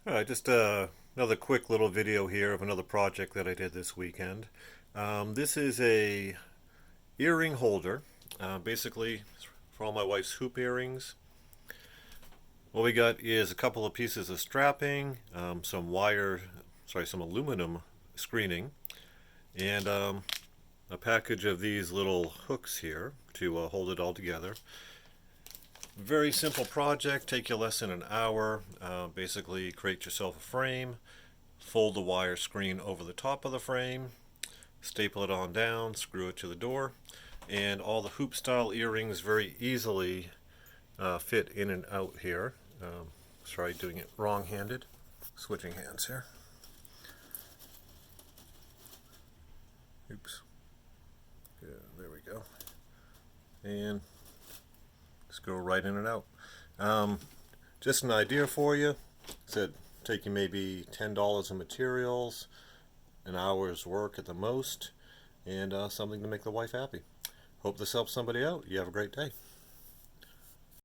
All right, just another quick little video here of another project that I did this weekend. This is a earring holder, basically for all my wife's hoop earrings. What we got is a couple of pieces of strapping, some aluminum screening, and a package of these little hooks here to hold it all together. Very simple project, take you less than an hour. Basically, create yourself a frame, fold the wire screen over the top of the frame, staple it on down, screw it to the door, and all the hoop style earrings very easily fit in and out here. Sorry, doing it wrong handed. Switching hands here. Oops. Yeah, there we go. And just go right in and out. Um, just an idea for you. Said take you maybe $10 in materials, an hour's work at the most, and something to make the wife happy. Hope this helps somebody out. You have a great day.